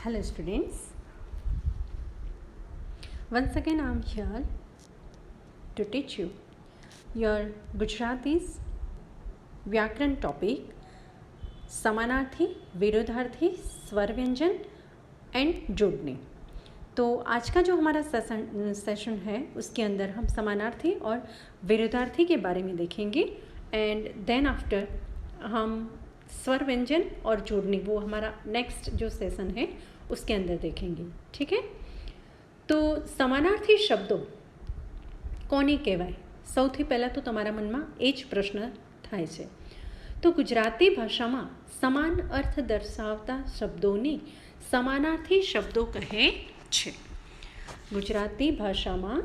Hello students, once again I am here to teach you your Gujarati's व्याकरण topic समानार्थी, विरोधार्थी, स्वर व्यंजन and जोड़ने। तो आज का जो हमारा सेशन है उसके अंदर हम समानार्थी और विरोधार्थी के बारे में देखेंगे एंड देन आफ्टर हम स्वर व्यंजन और जोड़ने, वो हमारा नेक्स्ट जो सेशन है उसके अंदर देखेंगे। ठीक है, तो समानार्थी शब्दों कोने कहेवाय? સૌથી પહેલાં તો તમારા મનમાં એ જ પ્રશ્ન થાય છે। તો ગુજરાતી ભાષામાં સમાન અર્થ દર્શાવતા શબ્દોને સમાનાર્થી શબ્દો કહે છે। ગુજરાતી ભાષામાં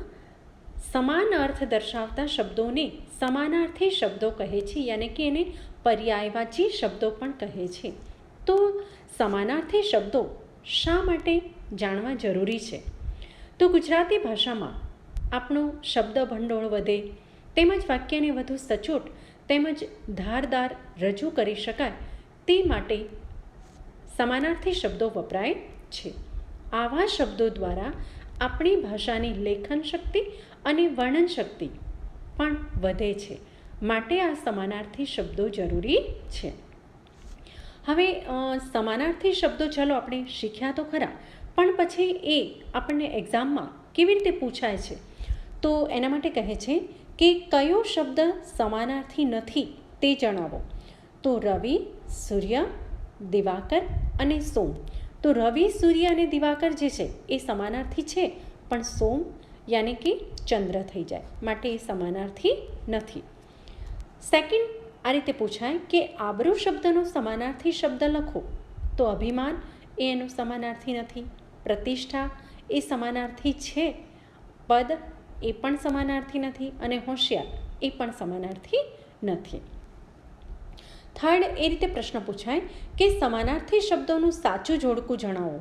સમાન અર્થ દર્શાવતા શબ્દોને સમાનાર્થી શબ્દો કહે છે, યાની કે એને પર્યાયવાચી શબ્દો પણ કહે છે। તો સમાનાર્થી શબ્દો શા માટે જાણવા જરૂરી છે? તો ગુજરાતી ભાષામાં આપણું શબ્દ ભંડોળ વધે તેમજ વાક્યને વધુ સચોટ તેમજ ધારદાર રજૂ કરી શકાય તે માટે સમાનાર્થી શબ્દો વપરાય છે। આવા શબ્દો દ્વારા આપણી ભાષાની લેખન શક્તિ અને વર્ણન શક્તિ પણ વધે છે, માટે આ સમાનાર્થી શબ્દો જરૂરી છે। હવે સમાનાર્થી શબ્દો ચાલો આપણે શીખ્યા તો ખરા, પણ પછી એ આપણને એક્ઝામમાં કેવી રીતે પૂછાય છે? તો એના માટે કહે છે કે કયો શબ્દ સમાનાર્થી નથી તે જણાવો। તો રવિ, સૂર્ય, દિવાકર અને સોમ। તો રવિ, સૂર્ય અને દિવાકર જે છે એ સમાનાર્થી છે, પણ સોમ યાની કે ચંદ્ર થઈ જાય, માટે એ સમાનાર્થી નથી। સેકન્ડ, આ રીતે પૂછાય કે આબરૂ શબ્દનો સમાનાર્થી શબ્દ લખો। તો અભિમાન એ એનો સમાનાર્થી નથી, પ્રતિષ્ઠા એ સમાનાર્થી છે, પદ એ પણ સમાનાર્થી નથી અને હોશિયાર એ પણ સમાનાર્થી નથી। થર્ડ, એ રીતે પ્રશ્ન પૂછાય કે સમાનાર્થી શબ્દોનું સાચું જોડકું જણાવો।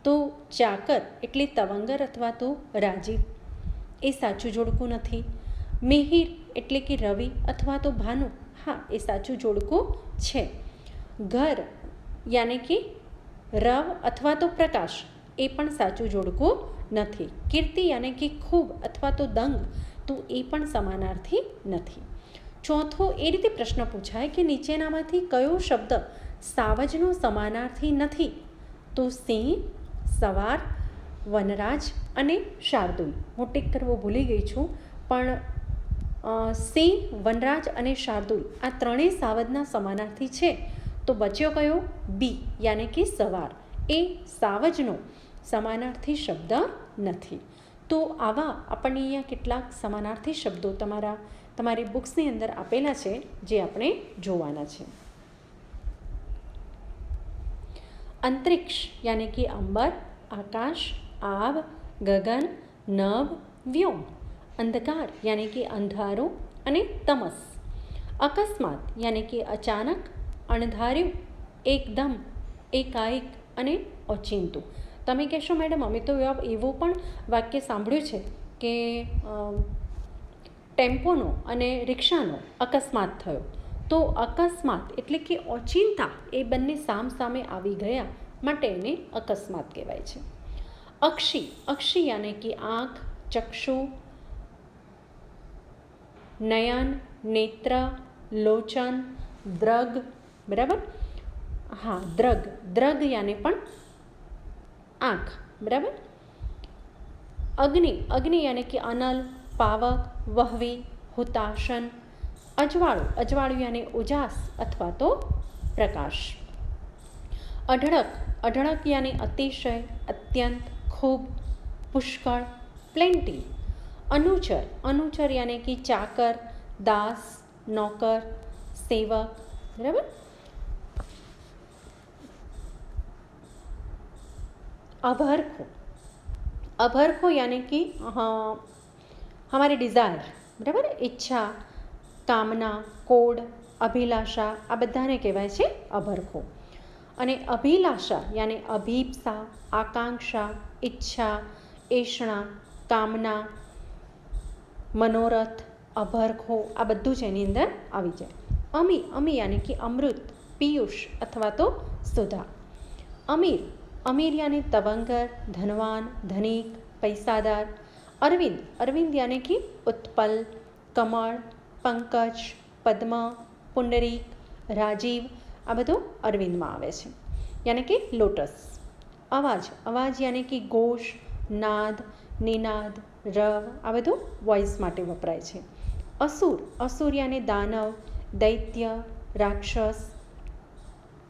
તો ચાકર એટલે તવંગર અથવા તો રાજીવ, એ સાચું જોડકું નથી। મિહિર એટલે કે રવિ અથવા તો ભાનુ, હા એ સાચું જોડકું છે। ઘર યાની કે રવ અથવા તો પ્રકાશ, એ પણ સાચું જોડકું નથી। કીર્તિ યાની કે ખૂબ અથવા તો દંગ, તો એ પણ સમાનાર્થી નથી। ચોથો, એ રીતે પ્રશ્ન પૂછાય કે નીચેનામાંથી કયો શબ્દ સાવજનો સમાનાર્થી નથી? તો સિંહ, સવાર, વનરાજ અને શાર્દુલ। હું ટીક કરવો ભૂલી ગઈ છું, પણ સિંહ, વનરાજ અને શાર્દુલ આ ત્રણેય સાવજના સમાનાર્થી છે। તો બચ્યો કયો? બી યાની કે સવાર, એ સાવજનો સમાનાર્થી શબ્દ નથી। તો આવા આપણને અહીંયા કેટલાક સમાનાર્થી શબ્દો તમારી બુક્સની અંદર આપેલા છે, જે આપણે જોવાના છે। અંતરિક્ષ યાની કે અંબર, આકાશ, આબ, ગગન, નભ, વ્યોમ। અંધકાર યાની કે અંધારું અને તમસ। અકસ્માત યાની કે અચાનક, અણધાર્યું, એકદમ, એકાએક અને ઓચિંતું। તમે કહેશો મેડમ અમે તો એવું પણ વાક્ય સાંભળ્યું છે કે ટેમ્પોનો અને રિક્ષાનો અકસ્માત થયો। તો અકસ્માત એટલે કે ઓચિંતા એ બંને સામસામે આવી ગયા, માટે એને અકસ્માત કહેવાય છે। અક્ષી, અક્ષી યાની કે આંખ, ચક્ષુ, નયન, નેત્ર, લોચન, દ્રગ, બરાબર? હા દ્રગ, દ્રગ યાની પણ આંખ, બરાબર? અગ્નિ, અગ્નિ યાની કે અનલ, પાવક, વહવી, હુતાશન। અજવાળું, અજવાળું યાની ઉજાસ અથવા તો પ્રકાશ। અઢળક, અઢળક યાની અતિશય, અત્યંત, ખૂબ, પુષ્કળ, પ્લેન્ટી। અનુચર, અનુચર યાની કે ચાકર, દાસ, નોકર, સેવક, બરાબર? अभरखो, अभरखो यानी कि हमारी डिज़ायर, बराबर? इच्छा, कामना, कोड, अभिलाषा, आ बधाने कहेवाय छे अभरखो। अने अभिलाषा यानी अभीप्सा, आकांक्षा, इच्छा, एषणा, कामना, मनोरथ, अभरखो, आ बधुं ज एनी अंदर आवी जाय। अमी, अमी यानी कि अमृत, पीयूष अथवा तो सुधा। अमीर, अमीर यानी तवंगर, धनवान, धनिक, पैसादार। अरविंद, अरविंद यानी कि उत्पल, कमल, पंकज, पद्म, पुंडरीक, राजीव, आ બધું અરવિંદમાં આવે છે, યાनी कि लोटस। अवाज, अवाज यानी कि घोष, नाद, निनाद, रव, आ બધું वॉइस માટે વપરાય છે। असुर, असुर यानी दानव, दैत्य, राक्षस,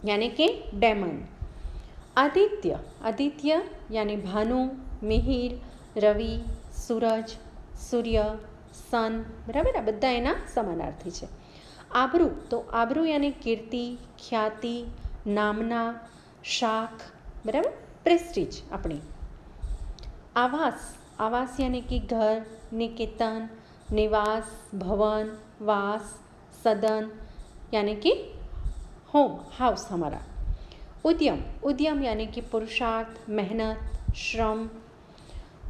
यानी कि डेमन। आदित्य, आदित्य यानी भानु, मिहिर, रवि, सूरज, सूर्य, सन, बराबर, आ બધા એના સમાનાર્થી છે। आबरू, तो आबरू यानी कीर्ति, ख्याति, नामना, शाख, बराबर, प्रेस्टीज अपनी। आवास, आवास यानी कि घर, निकेतन, निवास, भवन, वास, सदन, यानी कि होम, हाउस हमारा। उद्यम, उद्यम यानी कि पुरुषार्थ, मेहनत, श्रम।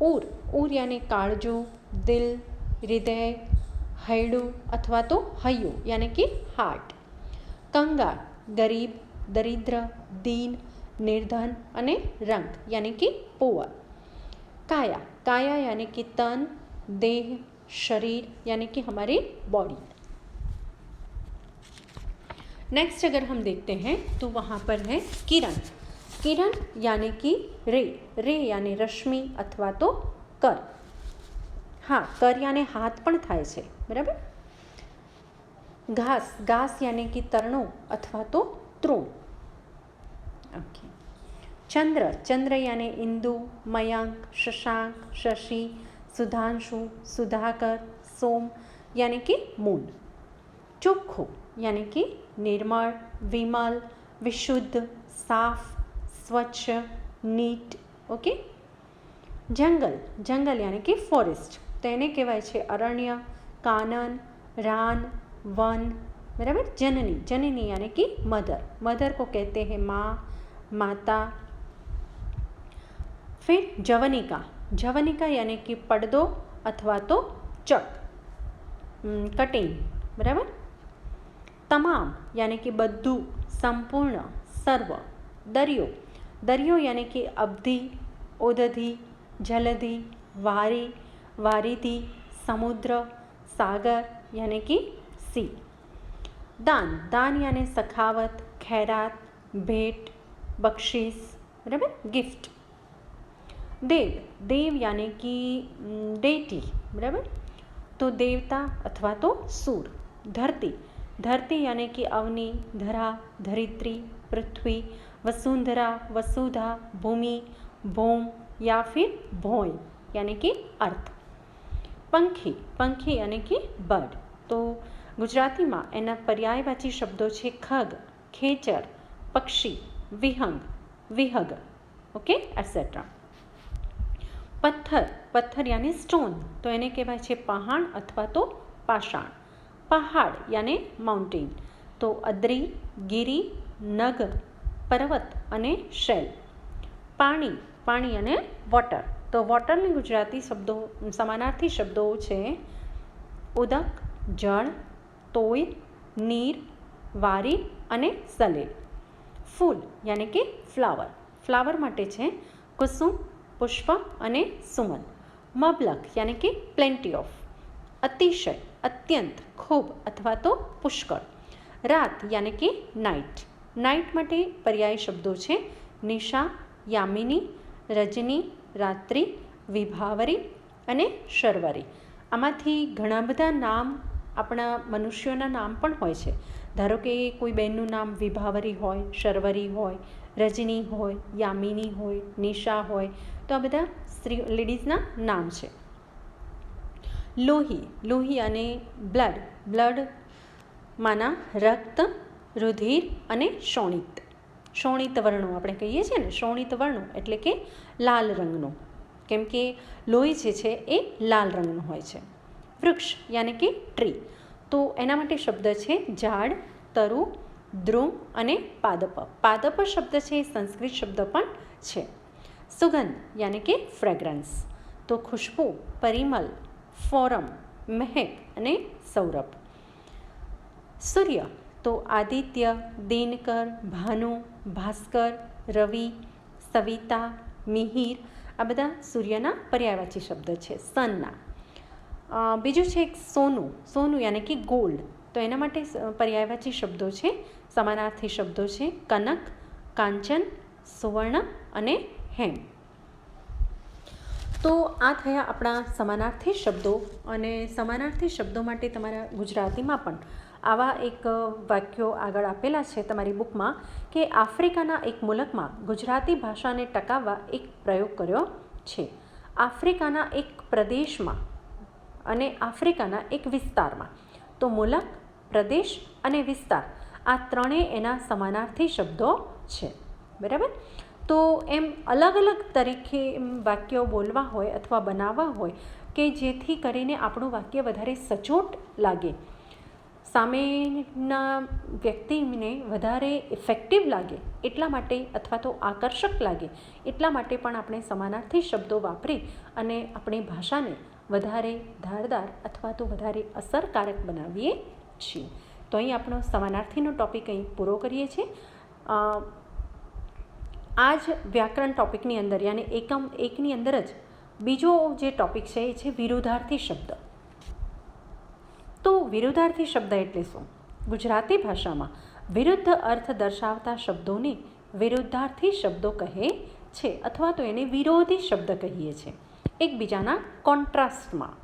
ऊर, ऊर यानी काळजू, दिल, हृदय, हयडू अथवा तो हयू यानी कि हार्ट। कंगाल, गरीब, दरिद्र, दीन, निर्धन अने रंग यानी कि पुअर। काया, काया यानी कि तन, देह, शरीर, यानी कि हमारी बॉडी। नेक्स्ट अगर हम देखते हैं तो वहाँ पर है किरण। किरण यानी कि रे, रे यानी रश्मि अथवा तो कर। हाँ, कर यानी हाथ पण थाय छे, बराबर। घास, घास यानी कि तरणो अथवा तो तृण। ओके। चंद्र, चंद्र यानी इंदु, मयंक, शशांक, शशि, सुधांशु, सुधाकर, सोम, यानी कि मून। चोख्खो यानी कि निर्मल, विमल, विशुद्ध, साफ, स्वच्छ, नीट। ओके। जंगल, जंगल यानी कि फॉरेस्ट, तो એને કહેવાય છે અરण्य, કાનન, રાન, वन, बराबर। जननी, जननी यानी कि मदर, मदर को कहते हैं माँ, माता। फिर जवनिका, जवनिका यानी कि પડદો अथवा तो चक, कटिंग, बराबर। तमाम यानी कि बद्धू, संपूर्ण, सर्व। दरियो, दरियो यानी कि अवधि, ओदधि, जलधि, वारी, वारिधि, समुद्र, सागर, यानी कि सी। दान, दान यानी सखावत, खैरात, भेंट, बख्शीस, बराबर, गिफ्ट। देव, देव यानी कि डेटी, बराबर, तो देवता अथवा तो सूर। धरती, धरती यानी कि अवनी, धरा, धरित्री, पृथ्वी, वसुंधरा, वसुधा, भूमि, भौम या फिर भोय, यानी कि अर्थ। पंखी, पंखी यानी कि बर्ड, तो गुजराती में एना पर्यायवाची शब्दों छे खग, खेचर, पक्षी, विहंग, विहग, ओके, एटसेट्रा। पत्थर, पत्थर यानी स्टोन, तो एने कहेवाय छे पहाड़ अथवा तो पाषाण। पहाड़ यानी माउंटेन, तो अद्री, गिरी, नग, पर्वत अने शैल। पाणी, पाणी अने वॉटर, तो वॉटर ने गुजराती शब्दों समानार्थी शब्दों छे उदक, जल, तोय, नीर, वारी अने सलेल। फूल यानी कि फ्लावर, फ्लावर माटे छे कुसुम, पुष्प अने सुमन। मबलक यानी कि प्लेंटी ऑफ। अतिशय, अत्यंत, खूब अथवा तो पुष्कळ। रात यानी कि नाइट, नाइट माटे पर्याय शब्दों छे निशा, यामिनी, रजनी, रात्रि, विभावरी अने शर्वरी। आमांथी घणा बधा नाम આપણા મનુષ્યોના નામ પણ હોય છે। ધારો કે કોઈ બહેનનું નામ વિભાવરી હોય, શર્વરી હોય, રજની હોય, યામિની હોય, નિશા હોય, તો આ બધા સ્ત્રી લેડીઝના નામ છે। લોહી, લોહી અને બ્લડ, બ્લડ માના રક્ત, રુધિર અને શોણિત, શોણિત વર્ણો આપણે કહીએ છીએ ને, શોણિત વર્ણો એટલે કે લાલ રંગનો, કેમ કે લોહી જે છે એ લાલ રંગનું હોય છે। વૃક્ષ યાની કે ટ્રી, તો એના માટે શબ્દ છે ઝાડ, તરુ, દ્રુમ અને પાદપ। પાદપ શબ્દ છે સંસ્કૃત શબ્દ પણ છે। સુગંધ यानी कि फ्रेग्रन्स, तो खुशबू, परिमल, फोरम, महक अने सौरभ। सूर्य, तो आदित्य, दिनकर, भानु, भास्कर, रवि, સવિતા, મિહિર, આ બધા સૂર્યના પર્યાયવાચી શબ્દ છે, સનના. બીજું છે એક સોનું, સોનું યાની કે ગોલ્ડ, તો એના માટે પર્યાયવાચી શબ્દો છે, સમાનાર્થી શબ્દો છે કનક, કાંચન, સુવર્ણ અને હેમ. તો આ થયા આપણા સમાનાર્થી શબ્દો. અને સમાનાર્થી શબ્દો માટે તમારા ગુજરાતીમાં પણ આવા એક વાક્યો આગળ આપેલા છે તમારી બુકમાં કે આફ્રિકાના એક મુલકમાં ગુજરાતી ભાષાને ટકાવવા એક પ્રયોગ કર્યો છે. આફ્રિકાના એક પ્રદેશમાં અને આફ્રિકાના એક વિસ્તારમાં. તો મુલક, પ્રદેશ અને વિસ્તાર આ ત્રણેય એના સમાનાર્થી શબ્દો છે. બરાબર. તો એમ અલગ અલગ તરીકે વાક્યો બોલવા હોય અથવા બનાવવા હોય કે જેથી કરીને આપણું વાક્ય વધારે સચોટ લાગે, સામેના વ્યક્તિને વધારે ઇફેક્ટિવ લાગે એટલા માટે, અથવા તો આકર્ષક લાગે એટલા માટે પણ આપણે સમાનાર્થી શબ્દો વાપરી અને આપણી ભાષાને વધારે ધારદાર અથવા તો વધારે અસરકારક બનાવીએ છીએ. તો અહીં આપણો સમાનાર્થીનો ટૉપિક અહીં પૂરો કરીએ છીએ. આ જ વ્યાકરણ ટૉપિકની અંદર યાની એકમ 1ની અંદર જ બીજો જે ટૉપિક છે એ છે વિરુદ્ધાર્થી શબ્દ. તો વિરુદ્ધાર્થી શબ્દ એટલે શું? ગુજરાતી ભાષામાં વિરુદ્ધ અર્થ દર્શાવતા શબ્દોને વિરુદ્ધાર્થી શબ્દો કહે છે, અથવા તો એને વિરોધી શબ્દ કહીએ છીએ, એકબીજાના કોન્ટ્રાસ્ટમાં.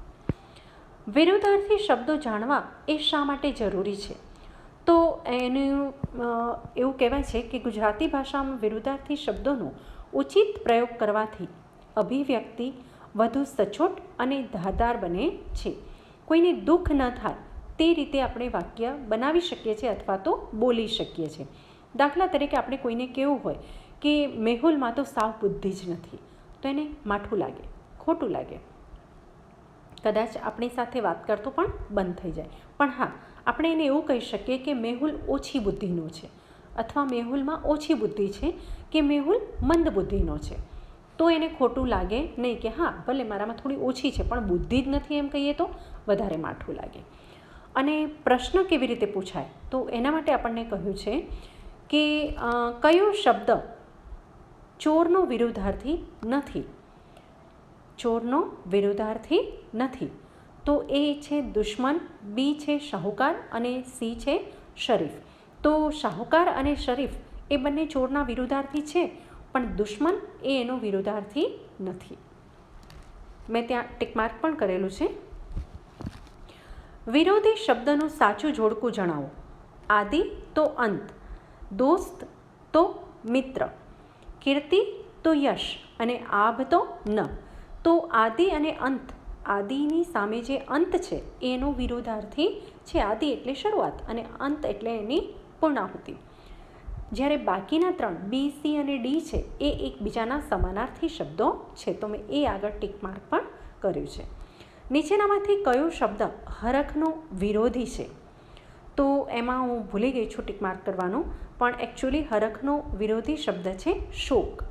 વિરુદ્ધાર્થી શબ્દો જાણવા એ શા માટે જરૂરી છે? તો એનું એવું કહેવાય છે કે ગુજરાતી ભાષામાં વિરુદ્ધાર્થી શબ્દોનો ઉચિત પ્રયોગ કરવાથી અભિવ્યક્તિ વધુ સચોટ અને ધારદાર બને છે. કોઈને દુઃખ ન થાય તે રીતે આપણે વાક્ય બનાવી શકીએ છીએ અથવા તો બોલી શકીએ છીએ. દાખલા તરીકે આપણે કોઈને કહેવું હોય કે મેહુલમાં તો સાવ બુદ્ધિ જ નથી, તો એને માઠું લાગે, ખોટું લાગે, કદાચ આપણી સાથે વાત કરતો પણ બંધ થઈ જાય. પણ હા, આપણે એને એવું કહી શકીએ કે મેહુલ ઓછી બુદ્ધિનો છે, અથવા મેહુલમાં ઓછી બુદ્ધિ છે, કે મેહુલ મંદ બુદ્ધિનો છે. તો એને ખોટું લાગે નહીં કે હા ભલે મારામાં થોડી ઓછી છે પણ બુદ્ધિ જ નથી એમ કહીએ તો વધારે માઠું લાગે. અને પ્રશ્ન કેવી રીતે પૂછાય? તો એના માટે આપણને કહ્યું છે કે કયો શબ્દ ચોરનો વિરુદ્ધાર્થી નથી? ચોરનો વિરુદ્ધાર્થી નથી. તો એ છે દુશ્મન, બી છે શાહુકાર અને સી છે શરીફ. તો શાહુકાર અને શરીફ એ બંને ચોરના વિરુદ્ધાર્થી છે, પણ દુશ્મન એ એનો વિરુદ્ધાર્થી નથી. મેં ત્યાં ટિક માર્ક પણ કરેલું છે. વિરોધી શબ્દનું સાચું જોડકું જણાવો. આદિ તો અંત, દોસ્ત તો મિત્ર, કીર્તિ તો યશ અને આભ તો ન. તો આદિ અને અંત, આદિની સામે જે અંત છે એનો વિરોધાર્થી છે. આદિ એટલે શરૂઆત અને અંત એટલે એની પૂર્ણાહુતિ. જ્યારે બાકીના ત્રણ બી, સી અને ડી છે એ એકબીજાના સમાનાર્થી શબ્દો છે. તો મેં એ આગળ ટિક માર્ક પણ કર્યું છે. નીચેનામાંથી કયો શબ્દ હરખનો વિરોધી છે? તો એમાં હું ભૂલી ગઈ છું ટિક માર્ક કરવાનું, પણ એકચ્યુઅલી હરખનો વિરોધી શબ્દ છે શોક.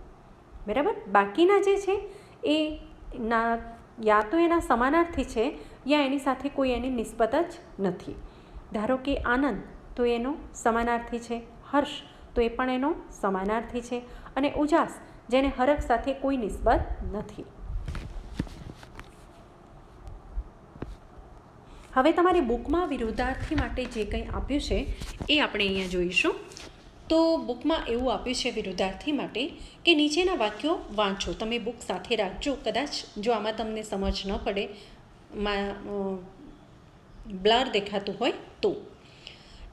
બરાબર. બાકીના જે છે એ યા તો એના સમાનાર્થી છે યા એની સાથે કોઈ એની નિસ્બત જ નથી. ધારો કે આનંદ તો એનો સમાનાર્થી છે, હર્ષ તો એ પણ એનો સમાનાર્થી છે, અને ઉજાસ જેને હરખ સાથે કોઈ નિસ્બત નથી. હવે તમારી બુકમાં વિરુદ્ધાર્થી માટે જે કંઈ આપ્યું છે એ આપણે અહીંયા જોઈશું. તો બુકમાં એવું આપ્યું છે વિરુદ્ધાર્થી માટે કે નીચેના વાક્યો વાંચો. તમે બુક સાથે રાખજો, કદાચ જો આમાં તમને સમજ ન પડે, બ્લર દેખાતું હોય તો.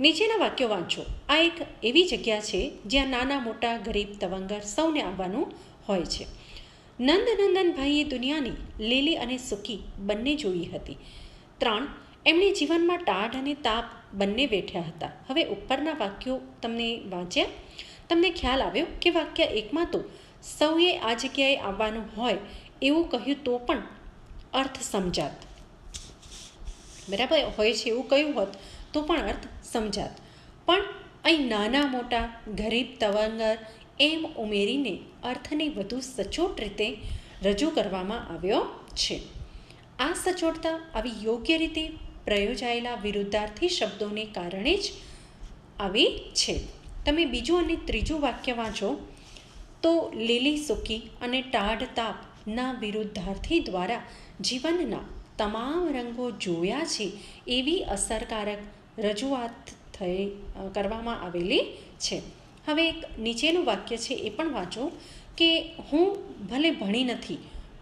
નીચેના વાક્યો વાંચો. આ એક એવી જગ્યા છે જ્યાં નાના મોટા, ગરીબ તવંગર સૌને આવવાનું હોય છે. નંદનંદનભાઈએ દુનિયાની લીલી અને સૂકી બંને જોઈ હતી. 3. એમણે જીવનમાં ટાઢ અને તાપ બંને વેઠ્યા હતા. હવે ઉપરના વાક્યો તમને વાંચ્યા, તમને ખ્યાલ આવ્યો કે વાક્ય 1માં તો સૌએ આ જગ્યાએ આવવાનું હોય એવું કહ્યું તો પણ અર્થ સમજાત. બરાબર હોય છે એવું કહ્યું હોત તો પણ અર્થ સમજાત. પણ અહીં નાના મોટા, ગરીબ તવંગર એમ ઉમેરીને અર્થને વધુ સચોટ રીતે રજૂ કરવામાં આવ્યો છે. આ સચોટતા આવી યોગ્ય રીતે પ્રયોજાયેલા વિરુદ્ધાર્થી શબ્દોને કારણે જ આવી છે. તમે બીજું અને ત્રીજું વાક્ય વાંચો. તો લીલી સૂકી અને ટાઢ તાપના વિરુદ્ધાર્થી દ્વારા જીવનના તમામ રંગો જોયા છે એવી અસરકારક રજૂઆત કરવામાં આવેલી છે. હવે એક નીચેનું વાક્ય છે એ પણ વાંચો કે હું ભલે ભણી નથી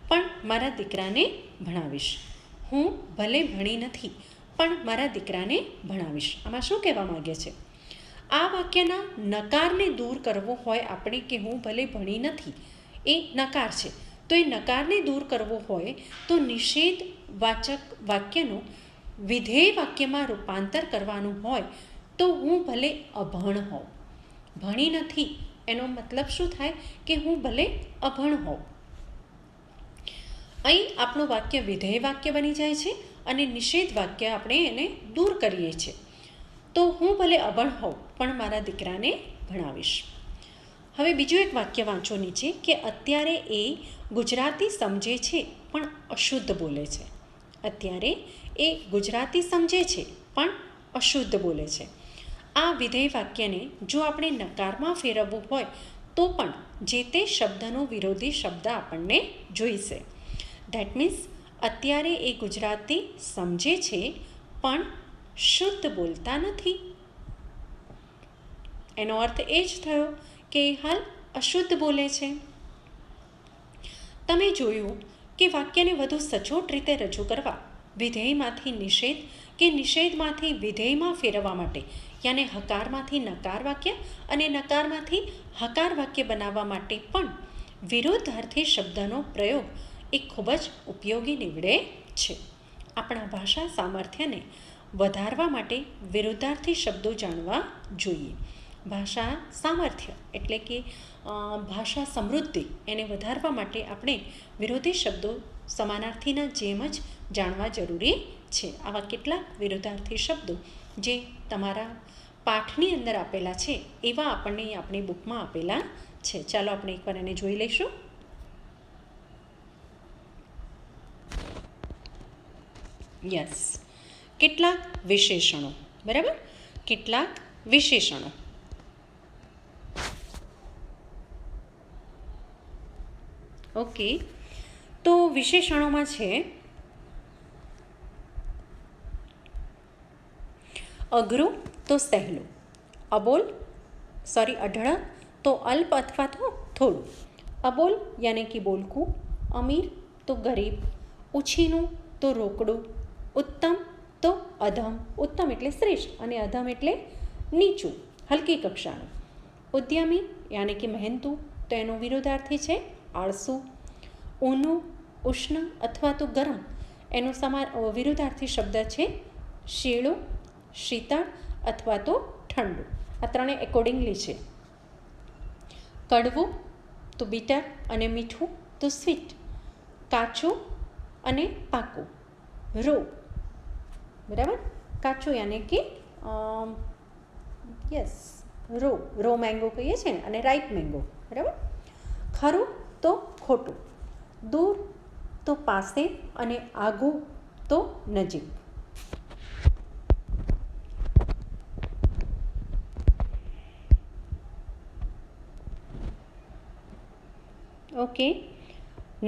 પણ મારા દીકરાને ભણાવીશ. હું ભલે ભણી નથી પણ મારા દીકરાને ભણાવીશ. આમાં શું કહેવા માગે છે? આ વાક્યના નકારને દૂર કરવો હોય આપણે કે હું ભલે ભણી નથી, એ નકાર છે. તો એ નકારને દૂર કરવો હોય તો નિષેધ વાચક વાક્યનું વિધેય વાક્યમાં રૂપાંતર કરવાનું હોય તો હું ભલે અભણ હોઉં. ભણી નથી એનો મતલબ શું થાય કે હું ભલે અભણ હોઉં. અહીં આપણું વાક્ય વિધેય વાક્ય બની જાય છે અને નિષેધ વાક્ય આપણે એને દૂર કરીએ છીએ. તો હું ભલે અભણ હોઉં પણ મારા દીકરાને ભણાવીશ. હવે બીજું એક વાક્ય વાંચો નીચે કે અત્યારે એ ગુજરાતી સમજે છે પણ અશુદ્ધ બોલે છે. અત્યારે એ ગુજરાતી સમજે છે પણ અશુદ્ધ બોલે છે. આ વિધેય વાક્યને જો આપણે નકારમાં ફેરવવું હોય તો પણ જે તે શબ્દનો વિરોધી શબ્દ આપણને જોઈશે. ધેટ મીન્સ અત્યારે એ ગુજરાતી સમજે છે પણ શુદ્ધ બોલતા નથી. એનો અર્થ એ જ થયો કે હાલ અશુદ્ધ બોલે છે. તમે જોયું કે વાક્યને વધુ સચોટ રીતે રજૂ કરવા વિધેયમાંથી નિષેધ કે નિષેધમાંથી વિધેયમાં ફેરવવા માટે યાને હકારમાંથી નકાર વાક્ય અને નકારમાંથી હકાર વાક્ય બનાવવા માટે પણ વિરોધાર્થી શબ્દનો પ્રયોગ એ ખૂબ જ ઉપયોગી નીવડે છે. આપણા ભાષા સામર્થ્યને વધારવા માટે વિરુદ્ધાર્થી શબ્દો જાણવા જોઈએ. ભાષા સામર્થ્ય એટલે કે ભાષા સમૃદ્ધિ એને વધારવા માટે આપણે વિરોધી શબ્દો સમાનાર્થીના જેમ જ જાણવા જરૂરી છે. આવા કેટલાક વિરુદ્ધાર્થી શબ્દો જે તમારા પાઠની અંદર આપેલા છે એવા આપણને આપણી બુકમાં આપેલા છે. ચાલો આપણે એકવાર એને જોઈ લઈશું. યસ, કેટલાક વિશેષણો. બરાબર, કેટલાક વિશેષણો. ઓકે, તો વિશેષણોમાં છે અઘરું તો સહેલું, અઢળક તો અલ્પ અથવા તો થોડું, અબોલ યાને કે બોલકું, અમીર તો ગરીબ, ઉછીનું તો રોકડું, ઉત્તમ તો અધમ, ઉત્તમ એટલે શ્રેષ્ઠ અને અધમ એટલે નીચું, હલકી કક્ષાનું, ઉદ્યમી યાને કે મહેનતુ તો એનો વિરોધાર્થી છે આળસુ, ઊનું, ઉષ્ણ અથવા તો ગરમ એનો વિરોધાર્થી શબ્દ છે શીળું, શીતળ અથવા તો ઠંડુ. આ ત્રણેય એકોર્ડિંગલી છે. કડવું તો બીટર અને મીઠું તો સ્વીટ, કાચું અને પાકું, રો. બરાબર, કાચું યાને કે રો મેંગો કહીએ છીએ ને, અને રાઈપ મેંગો. બરાબર, ખરું તો ખોટું, દૂર તો પાસે અને આઘું તો નજીક. ઓકે,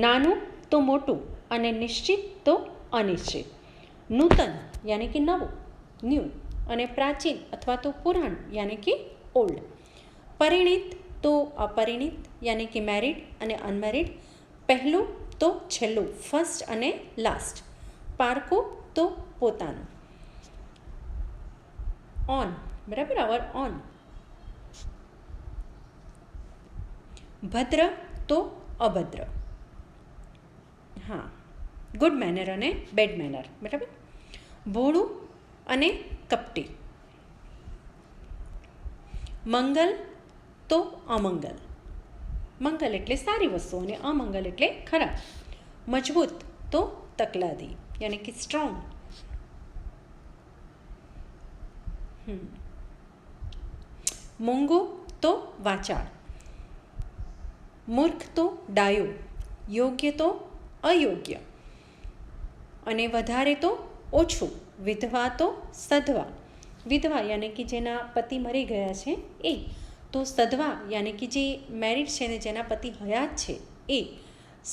નાનું તો મોટું અને નિશ્ચિત તો અનિશ્ચિત, નૂતન યાને કે નવું, ન્યૂ, અને પ્રાચીન અથવા તો પુરાણ યાને કે ઓલ્ડ, પરિણીત તો અપરિણીત યાને કે મેરિડ અને અનમેરિડ, પહેલું તો છેલ્લું, ફર્સ્ટ અને લાસ્ટ, પારકું તો પોતાનું, ઓન. બરાબર, અવર ઓન, ભદ્ર તો અભદ્ર. હા, ગુડ મેનર અને બેડ મેનર. બરાબર, ભોળું અને કપટી, મંગલ તો અમંગલ, મંગલ એટલે સારી વસ્તુ અને અમંગલ એટલે ખરાબ, મજબૂત તો તકલાદી યાની કે સ્ટ્રોંગ, મોંઘો તો વાચાળ, મૂર્ખ તો ડાયો, યોગ્ય તો અયોગ્ય, અને વધારે તો ઓછું, વિધવા તો સધવા, વિધવા યાની કે જેના પતિ મરી ગયા છે એ, તો સધવા યાની કે જે મેરિડ છે ને જેના પતિ હયાત છે એ,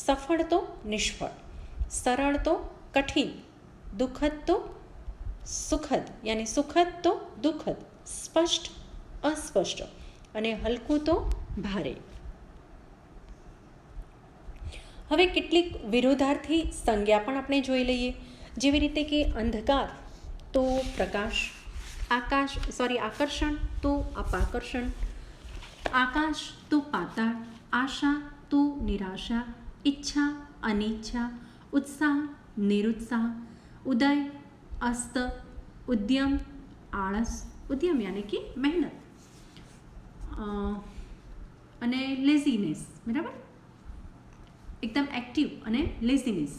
સફળ તો નિષ્ફળ, સરળ તો કઠિન, દુઃખદ તો સુખદ યાની સુખદ તો દુઃખદ, સ્પષ્ટ અસ્પષ્ટ અને હલકું તો ભારે. હવે કેટલીક વિરોધાર્થી સંજ્ઞા પણ આપણે જોઈ લઈએ. જેવી રીતે કે અંધકાર તો પ્રકાશ, આકર્ષણ તો અપાકર્ષણ, આકાશ તો પાતાળ, આશા તો નિરાશા, ઈચ્છા અનિચ્છા, ઉત્સાહ નિરુત્સાહ, ઉદય અસ્ત, ઉદ્યમ આળસ, ઉદ્યમ યાની કે મહેનત, અને લેઝીનેસ, બરાબર, એકદમ એક્ટિવ અને લેઝીનેસ,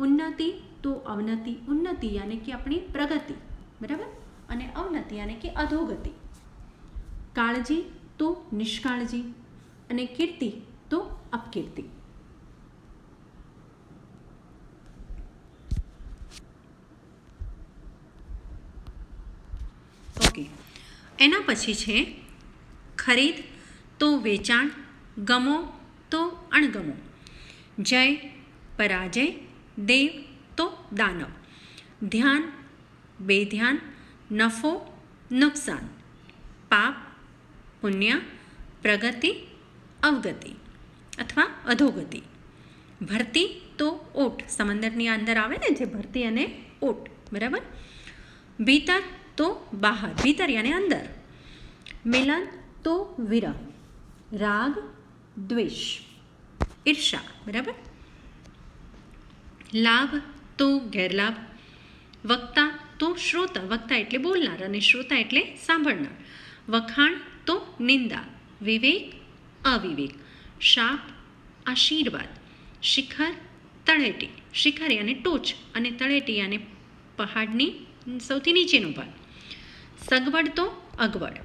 ઉન્નતિ તો અવનતિ, ઉન્નતિ યાની કે આપણી પ્રગતિ, બરાબર, અને અવનતિ યાની કે અધોગતિ, કાળજી તો નિષ્કાળજી અને કીર્તિ તો અપકીર્તિ. ઓકે, એના પછી છે ખરીદ તો વેચાણ, ગમો તો અણગમો, જય પરાજય, દેવ તો દાનવ, ધ્યાન બેધ્યાન, નફો નુકસાન, પાપ પુણ્ય, પ્રગતિ અવગતિ અથવા અધોગતિ, ભરતી તો ઓટ, સમંદરની અંદર આવે ને જે ભરતી અને ઓટ, બરાબર, ભીતર તો બહાર, ભીતર યાની અંદર, મિલન તો વિરહ, રાગ દ્વેષ, ઈર્ષા, બરાબર, લાભ તો ગેરલાભ, વક્તા તો શ્રોતા, વક્તા એટલે બોલનાર અને શ્રોતા એટલે સાંભળનાર, વખાણ તો નિંદા, વિવેક અવિવેક, શાપ આશીર્વાદ, શિખર તળેટી, શિખર યાને ટોચ અને તળેટી યાને પહાડની સૌથી નીચેનો ભાગ, સગવડ તો અગવડ,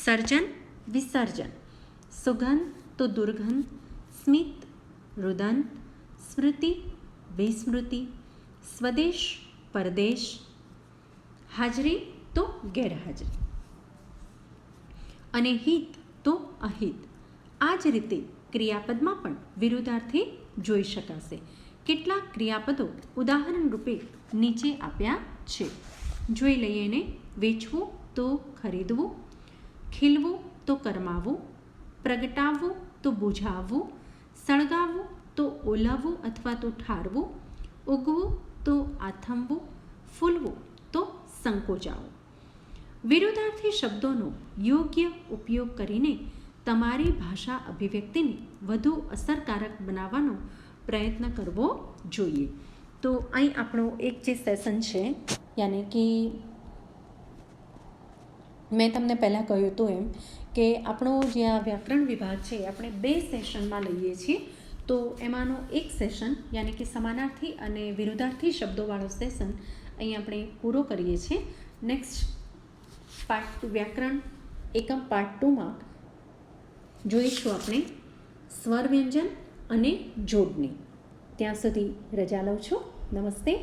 સર્જન વિસર્જન, સુગંધ તો દુર્ગંધ, સ્મિત રુદન, સ્મૃતિ વિસ્મૃતિ, સ્વદેશ પરદેશ, હાજરી તો ગેરહાજરી અને હિત તો અહિત. આ જ રીતે ક્રિયાપદમાં પણ વિરુદ્ધાર્થી જોઈ શકાશે. કેટલાક ક્રિયાપદો ઉદાહરણ રૂપે નીચે આપ્યા છે, જોઈ લઈએ એને. વેચવું તો ખરીદવું, ખીલવું તો કરમાવું, પ્રગટાવવું તો બુઝાવવું, સળગાવવું તો ઓલવવું અથવા તો ઠારવું, ઉગવું તો આથમવું, ફૂલવું તો સંકોચાવું. વિરુદ્ધાર્થી શબ્દોનો યોગ્ય ઉપયોગ કરીને તમારી ભાષા અભિવ્યક્તિને વધુ અસરકારક બનાવવાનો પ્રયત્ન કરવો જોઈએ. તો અહીં આપણો એક જે સેશન છે, યાની કે મેં તમને પહેલાં કહ્યું હતું એમ કે આપણો જે આ વ્યાકરણ વિભાગ છે આપણે 2 સેશનમાં લઈએ છીએ. તો એમાંનો એક સેશન યાની કે સમાનાર્થી અને વિરુદ્ધાર્થી શબ્દોવાળો સેશન અહીં આપણે પૂરો કરીએ છીએ. નેક્સ્ટ પાર્ટ વ્યાકરણ એકમ પાર્ટ 2માં જોઈશું આપણે સ્વર વ્યંજન અને જોડણી. ત્યાં સુધી રજા લઉં છું. નમસ્તે.